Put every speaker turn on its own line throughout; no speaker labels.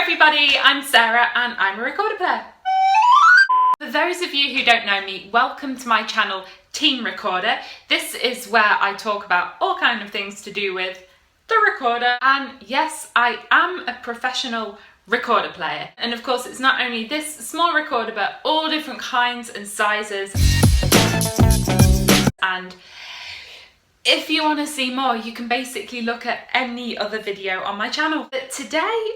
everybody, I'm Sarah and I'm a recorder player. For those of you who don't know me, welcome to my channel Teen Recorder. This is where I talk about all kinds of things to do with the recorder, and yes, I am a professional recorder player. And of course it's not only this small recorder but all different kinds and sizes. And if you want to see more, you can basically look at any other video on my channel. But today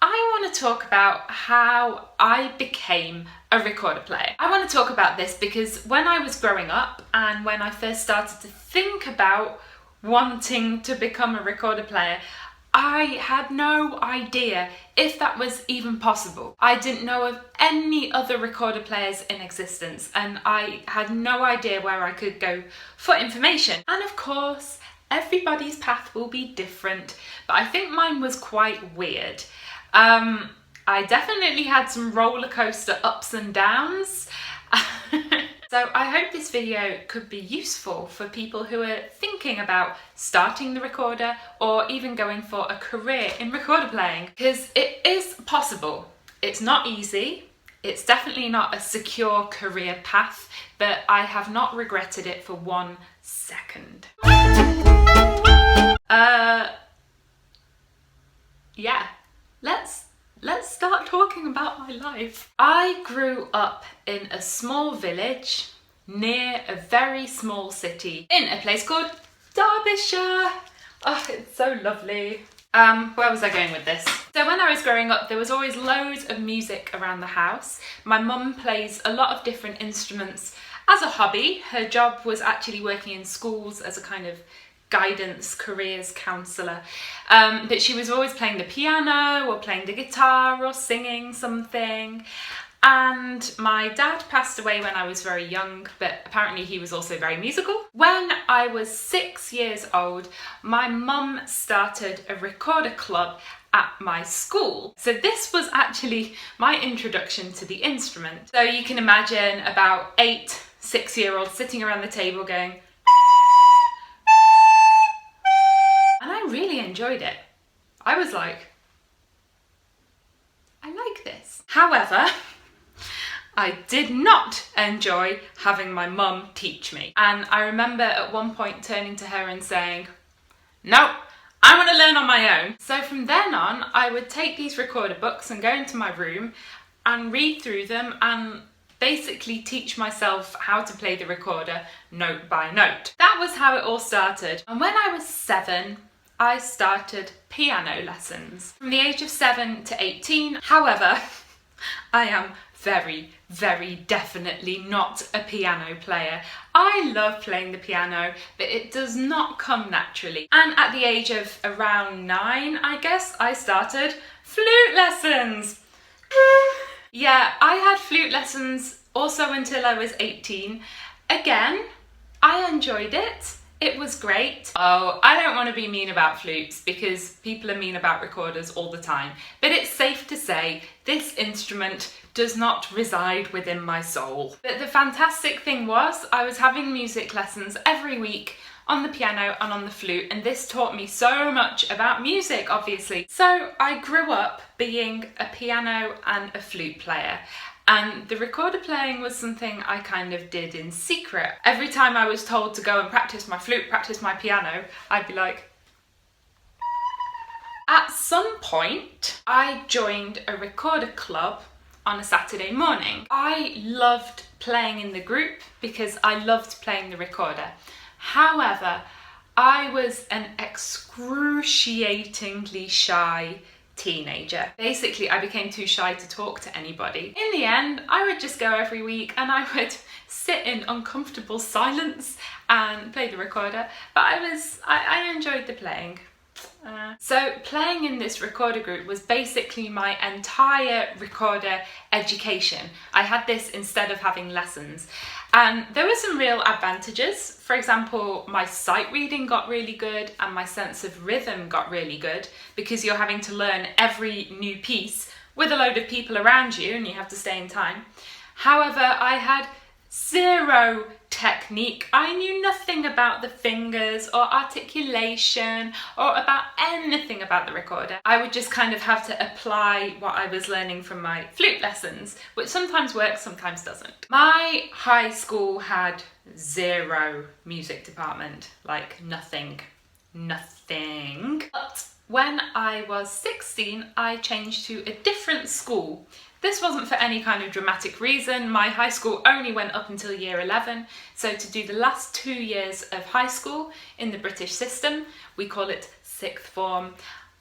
I want to talk about how I became a recorder player. I want to talk about this because when I was growing up and when I first started to think about wanting to become a recorder player, I had no idea if that was even possible. I didn't know of any other recorder players in existence, and I had no idea where I could go for information. And of course, everybody's path will be different, but I think mine was quite weird. I definitely had some roller coaster ups and downs. So I hope this video could be useful for people who are thinking about starting the recorder or even going for a career in recorder playing, because it is possible. It's not easy. It's definitely not a secure career path, but I have not regretted it for 1 second. Yeah, let's start talking about my life. I grew up in a small village near a very small city in a place called Derbyshire. Oh, it's so lovely. Where was I going with this? So when I was growing up, there was always loads of music around the house. My mum plays a lot of different instruments as a hobby. Her job was actually working in schools as a kind of guidance careers counsellor, but she was always playing the piano or playing the guitar or singing something. And my dad passed away when I was very young, but apparently he was also very musical. When I was 6 years old, my mum started a recorder club at my school. So this was actually my introduction to the instrument. So you can imagine about 8 6-year-olds sitting around the table going, and I really enjoyed it. I was like, I like this. However, I did not enjoy having my mum teach me. And I remember at one point turning to her and saying, no, I want to learn on my own. So from then on, I would take these recorder books and go into my room and read through them and basically teach myself how to play the recorder note by note. That was how it all started. And when I was 7, I started piano lessons from the age of 7 to 18. However, I am very, very definitely not a piano player. I love playing the piano, but it does not come naturally. And at the age of around 9, I guess, I started flute lessons. Yeah, I had flute lessons also until I was 18. Again, I enjoyed it. It was great. Oh, I don't want to be mean about flutes because people are mean about recorders all the time, but it's safe to say this instrument does not reside within my soul. But the fantastic thing was I was having music lessons every week on the piano and on the flute, and this taught me so much about music, obviously. So I grew up being a piano and a flute player. And the recorder playing was something I kind of did in secret. Every time I was told to go and practice my flute, practice my piano, I'd be like... At some point, I joined a recorder club on a Saturday morning. I loved playing in the group because I loved playing the recorder. However, I was an excruciatingly shy teenager. Basically, I became too shy to talk to anybody. In the end, I would just go every week and I would sit in uncomfortable silence and play the recorder, but I enjoyed the playing. So playing in this recorder group was basically my entire recorder education. I had this instead of having lessons. And there were some real advantages. For example, my sight reading got really good and my sense of rhythm got really good because you're having to learn every new piece with a load of people around you and you have to stay in time. However, I had zero technique. I knew nothing about the fingers or articulation or about anything about the recorder. I would just kind of have to apply what I was learning from my flute lessons, which sometimes works, sometimes doesn't. My high school had zero music department, like nothing. But when I was 16, I changed to a different school. This wasn't for any kind of dramatic reason. My high school only went up until year 11. So to do the last 2 years of high school in the British system, we call it sixth form,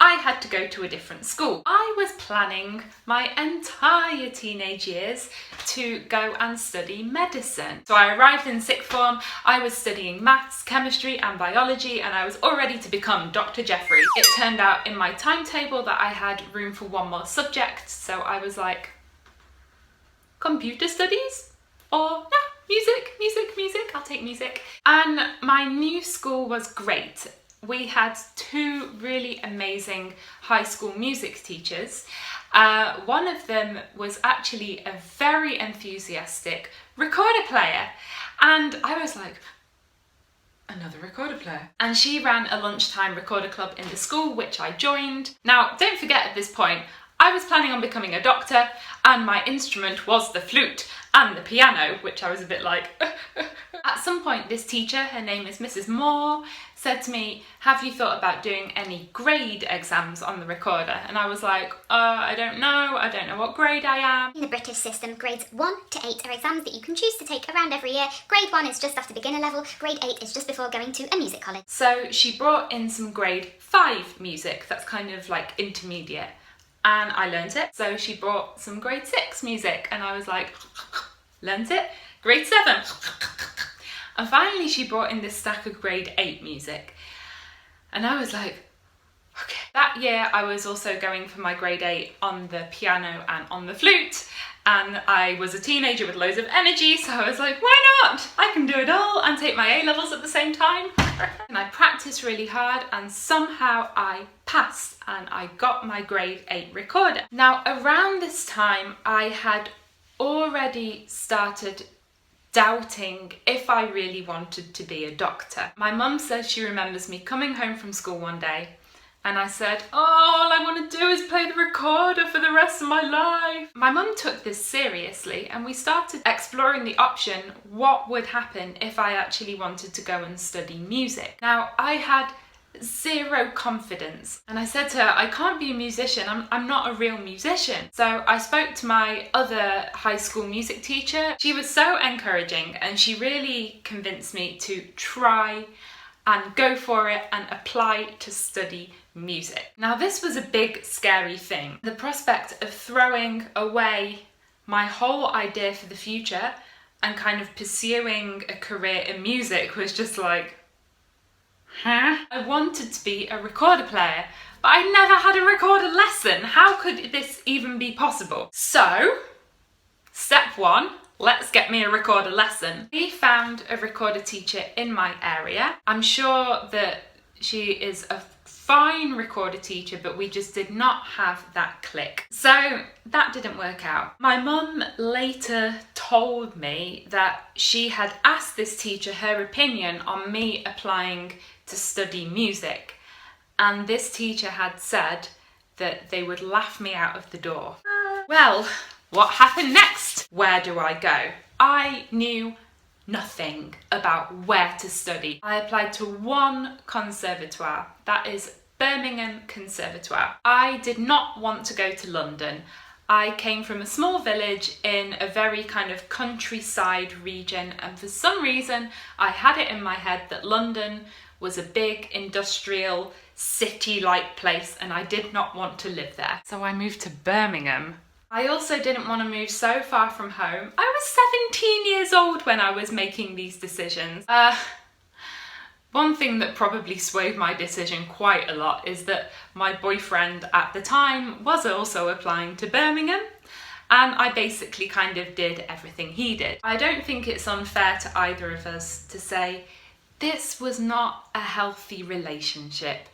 I had to go to a different school. I was planning my entire teenage years to go and study medicine. So I arrived in sixth form, I was studying maths, chemistry and biology, and I was all ready to become Dr. Jeffery. It turned out in my timetable that I had room for one more subject, so I was like, computer studies? Or no, music, I'll take music. And my new school was great. We had 2 really amazing high school music teachers. One of them was actually a very enthusiastic recorder player, and I was like, another recorder player. And she ran a lunchtime recorder club in the school, which I joined. Now, don't forget at this point, I was planning on becoming a doctor, and my instrument was the flute and the piano, which I was a bit like At some point, this teacher, her name is Mrs. Moore, said to me, have you thought about doing any grade exams on the recorder? And I was like, I don't know what grade I am.
In the British system, grades 1 to 8 are exams that you can choose to take around every year. Grade 1 is just after beginner level, grade 8 is just before going to a music college.
So she brought in some grade 5 music, that's kind of like intermediate, and I learnt it. So she brought some grade 6 music, and I was like, learnt it. Grade 7. And finally she brought in this stack of grade 8 music. And I was like, okay. That year I was also going for my grade 8 on the piano and on the flute. And I was a teenager with loads of energy, so I was like, why not? I can do it all and take my A-levels at the same time. And I practiced really hard, and somehow I passed and I got my grade 8 recorder. Now, around this time, I had already started doubting if I really wanted to be a doctor. My mum says she remembers me coming home from school one day, and I said, all I want to do is play the recorder for the rest of my life. My mum took this seriously, and we started exploring the option, what would happen if I actually wanted to go and study music. Now, I had zero confidence, and I said to her, I can't be a musician, I'm not a real musician. So I spoke to my other high school music teacher. She was so encouraging, and she really convinced me to try and go for it and apply to study music. Now, this was a big, scary thing. The prospect of throwing away my whole idea for the future and kind of pursuing a career in music was just like, huh? I wanted to be a recorder player, but I never had a recorder lesson. How could this even be possible? So, step 1, let's get me a recorder lesson. We found a recorder teacher in my area. I'm sure that she is a fine recorder teacher, but we just did not have that click. So that didn't work out. My mum later told me that she had asked this teacher her opinion on me applying to study music, and this teacher had said that they would laugh me out of the door. Well, what happened next? Where do I go? I knew nothing about where to study. I applied to one conservatoire, that is Birmingham Conservatoire. I did not want to go to London. I came from a small village in a very kind of countryside region, and for some reason I had it in my head that London was a big industrial city-like place, and I did not want to live there. So I moved to Birmingham. I also didn't want to move so far from home. I was 17 years old when I was making these decisions. One thing that probably swayed my decision quite a lot is that my boyfriend at the time was also applying to Birmingham, and I basically kind of did everything he did. I don't think it's unfair to either of us to say this was not a healthy relationship,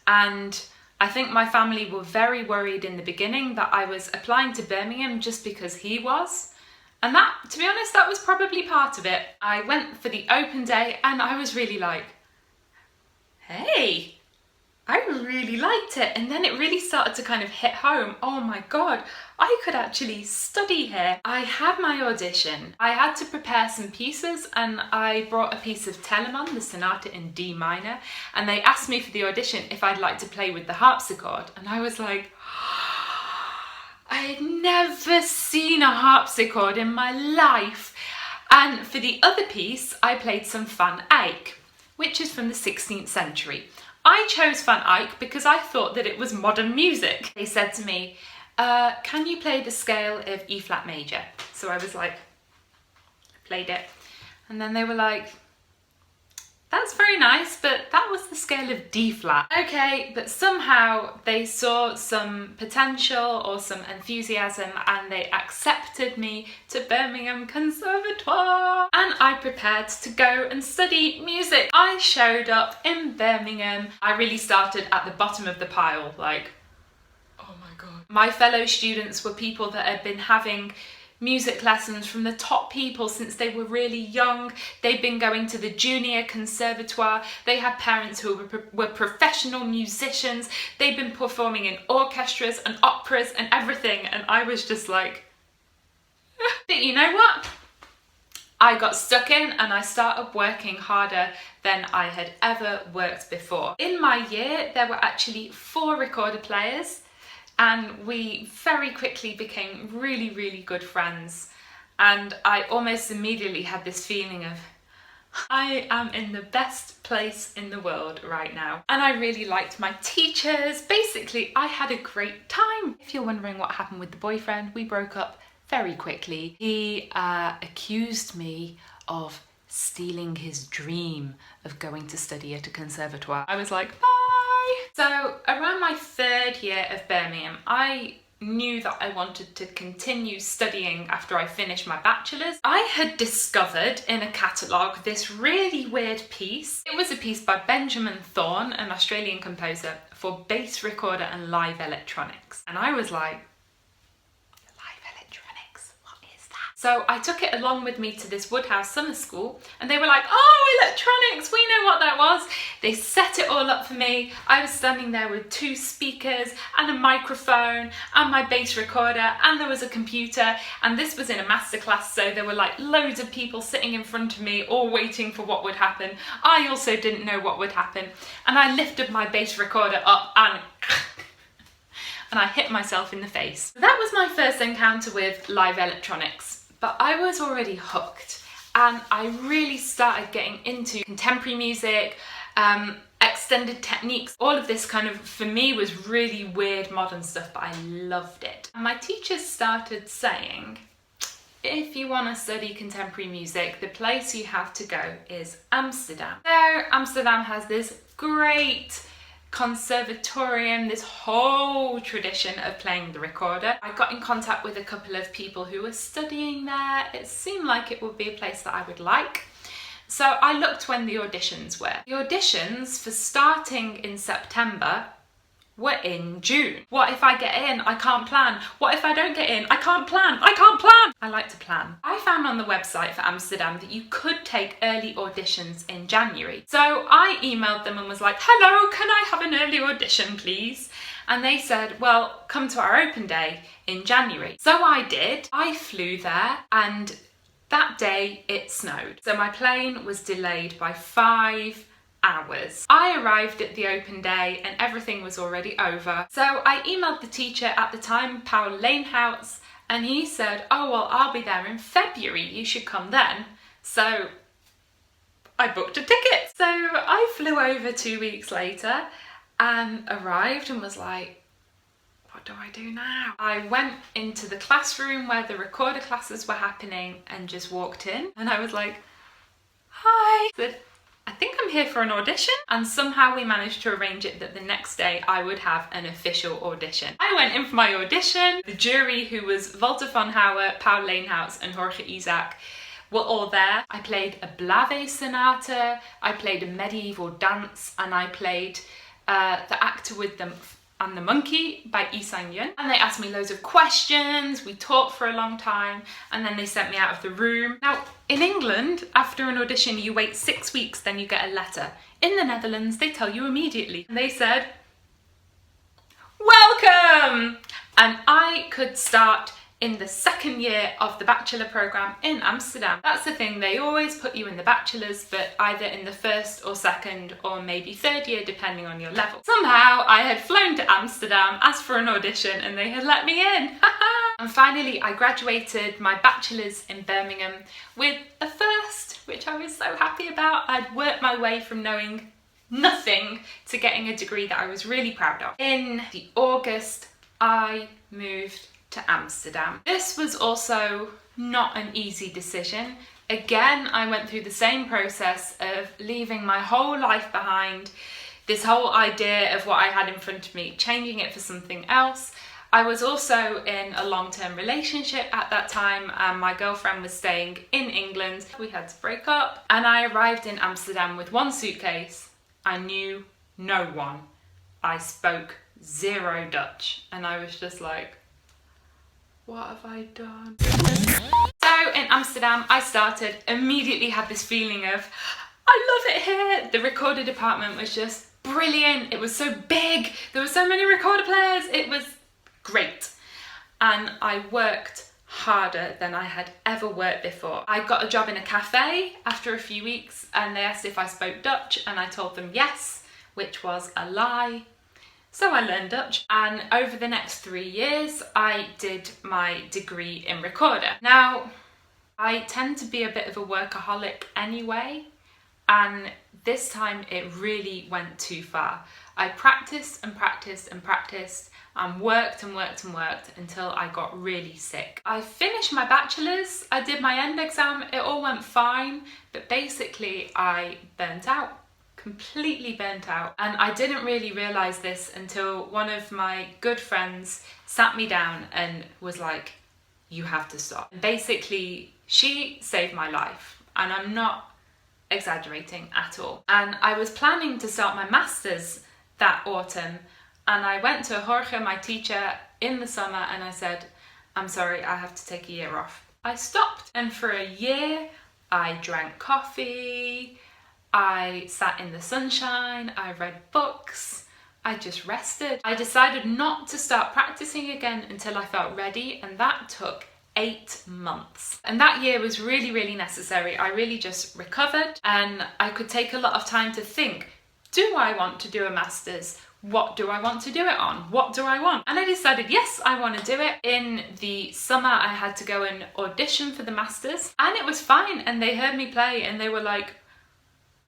and I think my family were very worried in the beginning that I was applying to Birmingham just because he was, And that, to be honest, that was probably part of it. I went for the open day and I was really like, hey, I really liked it. And then it really started to kind of hit home. Oh my God, I could actually study here. I had my audition. I had to prepare some pieces and I brought a piece of Telemann, the sonata in D minor, and they asked me for the audition if I'd like to play with the harpsichord. And I was like, I had never seen a harpsichord in my life. And for the other piece, I played some Van Eyck, which is from the 16th century. I chose Van Eyck because I thought that it was modern music. They said to me, can you play the scale of E flat major? So I was like, I played it. And then they were like, that's very nice, but that was the scale of D flat. Okay, but somehow they saw some potential or some enthusiasm and they accepted me to Birmingham Conservatoire. And I prepared to go and study music. I showed up in Birmingham. I really started at the bottom of the pile, like, oh my God. My fellow students were people that had been having music lessons from the top people since they were really young. They'd been going to the junior conservatoire. They had parents who were professional musicians. They'd been performing in orchestras and operas and everything. And I was just like, but you know what? I got stuck in and I started working harder than I had ever worked before. In my year, there were actually 4 recorder players. And we very quickly became really, really good friends. And I almost immediately had this feeling of, I am in the best place in the world right now. And I really liked my teachers. Basically, I had a great time. If you're wondering what happened with the boyfriend, we broke up very quickly. He accused me of stealing his dream of going to study at a conservatoire. I was like, bye. So around my 3rd year of Birmingham, I knew that I wanted to continue studying after I finished my bachelor's. I had discovered in a catalogue this really weird piece. It was a piece by Benjamin Thorne, an Australian composer, for bass recorder and live electronics. And I was like, so I took it along with me to this Woodhouse summer school and they were like, oh, electronics, we know what that was. They set it all up for me. I was standing there with 2 speakers and a microphone and my bass recorder and there was a computer and this was in a masterclass, so there were like loads of people sitting in front of me all waiting for what would happen. I also didn't know what would happen and I lifted my bass recorder up and I hit myself in the face. That was my first encounter with live electronics. But I was already hooked and I really started getting into contemporary music, extended techniques. All of this kind of, for me, was really weird modern stuff, but I loved it. And my teachers started saying, if you want to study contemporary music, the place you have to go is Amsterdam. So Amsterdam has this great conservatorium, this whole tradition of playing the recorder. I got in contact with a couple of people who were studying there. It seemed like it would be a place that I would like. So I looked when the auditions were. The auditions for starting in September were in June. What if I get in? I can't plan. What if I don't get in? I can't plan. I can't plan. I like to plan. I found on the website for Amsterdam that you could take early auditions in January. So I emailed them and was like, hello, can I have an early audition, please? And they said, well, come to our open day in January. So I did. I flew there and that day it snowed. So my plane was delayed by 5 hours. I arrived at the open day and everything was already over. So I emailed the teacher at the time, Paul Leenhouse, and he said, oh, well, I'll be there in February. You should come then. So I booked a ticket. So I flew over 2 weeks later and arrived and was like, what do I do now? I went into the classroom where the recorder classes were happening and just walked in and I was like, hi. I said, I think I'm here for an audition. And somehow we managed to arrange it that the next day I would have an official audition. I went in for my audition. The jury, who was Walter van Hauwe, Paul Leenhouse and Jorge Isaac, were all there. I played a Blave sonata, I played a medieval dance, and I played the actor with them and the Monkey by Lee Sang-yoon, and they asked me loads of questions, we talked for a long time, and then they sent me out of the room. Now, in England, after an audition, you wait 6 weeks, then you get a letter. In the Netherlands, they tell you immediately. And they said, welcome! And I could start in the second year of the Bachelor programme in Amsterdam. That's the thing, they always put you in the Bachelors, but either in the first or second or maybe third year, depending on your level. Somehow I had flown to Amsterdam, asked for an audition, and they had let me in. And finally I graduated my Bachelor's in Birmingham with a first, which I was so happy about. I'd worked my way from knowing nothing to getting a degree that I was really proud of. In the August, I moved to Amsterdam. This was also not an easy decision. Again, I went through the same process of leaving my whole life behind, this whole idea of what I had in front of me, changing it for something else. I was also in a long-term relationship at that time, and my girlfriend was staying in England. We had to break up, and I arrived in Amsterdam with one suitcase. I knew no one. I spoke zero Dutch, and I was just like, what have I done? So in Amsterdam, I started, immediately had this feeling of, I love it here. The recorder department was just brilliant. It was so big. There were so many recorder players. It was great. And I worked harder than I had ever worked before. I got a job in a cafe after a few weeks, and they asked if I spoke Dutch, and I told them yes, which was a lie. So I learned Dutch, and over the next 3 years I did my degree in recorder. Now, I tend to be a bit of a workaholic anyway, and this time it really went too far. I practiced and practiced and practiced and worked and worked and worked until I got really sick. I finished my bachelor's, I did my end exam, it all went fine, but basically I burnt out. Completely burnt out, and I didn't really realise this until one of my good friends sat me down and was like, you have to stop. And basically she saved my life, and I'm not exaggerating at all. And I was planning to start my master's that autumn, and I went to Jorge, my teacher, in the summer, and I said, I'm sorry, I have to take a year off. I stopped, and for a year I drank coffee, I sat in the sunshine, I read books, I just rested. I decided not to start practicing again until I felt ready, and that took 8 months. And that year was really, really necessary. I really just recovered, and I could take a lot of time to think, do I want to do a master's? What do I want to do it on? What do I want? And I decided, yes, I want to do it. In the summer, I had to go and audition for the master's, and it was fine. And they heard me play, and they were like,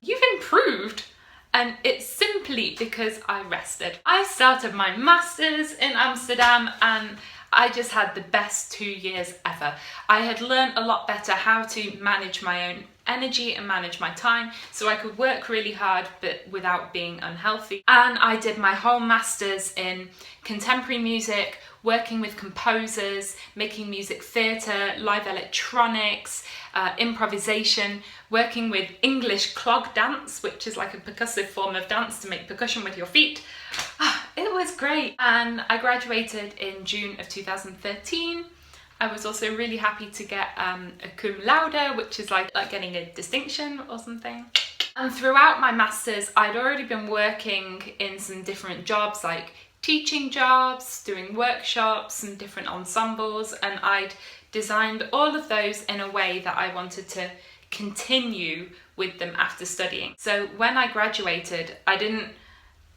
you've improved. And it's simply because I rested. I started my master's in Amsterdam, and I just had the best 2 years ever. I had learned a lot better how to manage my own energy and manage my time, so I could work really hard but without being unhealthy. And I did my whole master's in contemporary music, working with composers, making music theatre, live electronics, improvisation, working with English clog dance, which is like a percussive form of dance to make percussion with your feet. It was great. And I graduated in June of 2013. I was also really happy to get a cum laude, which is like getting a distinction or something. And throughout my master's, I'd already been working in some different jobs, like teaching jobs, doing workshops and different ensembles, and I'd designed all of those in a way that I wanted to continue with them after studying. So when I graduated, I didn't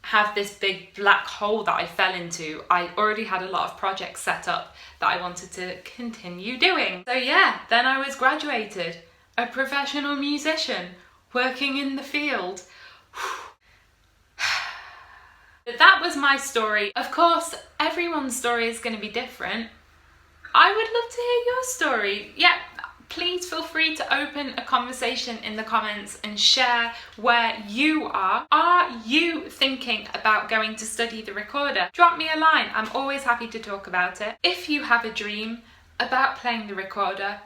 have this big black hole that I fell into. I already had a lot of projects set up that I wanted to continue doing. So yeah, then I was graduated, a professional musician, working in the field. But that was my story. Of course, everyone's story is going to be different. I would love to hear your story. Yeah, please feel free to open a conversation in the comments and share where you are. Are you thinking about going to study the recorder? Drop me a line. I'm always happy to talk about it. If you have a dream about playing the recorder,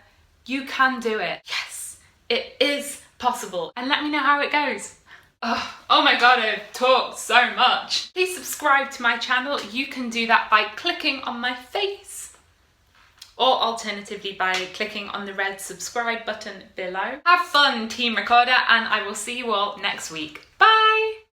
you can do it. Yes, it is possible. And let me know how it goes. Oh my god, I've talked so much. Please subscribe to my channel. You can do that by clicking on my face, or alternatively by clicking on the red subscribe button below. Have fun, Team Recorder, and I will see you all next week. Bye!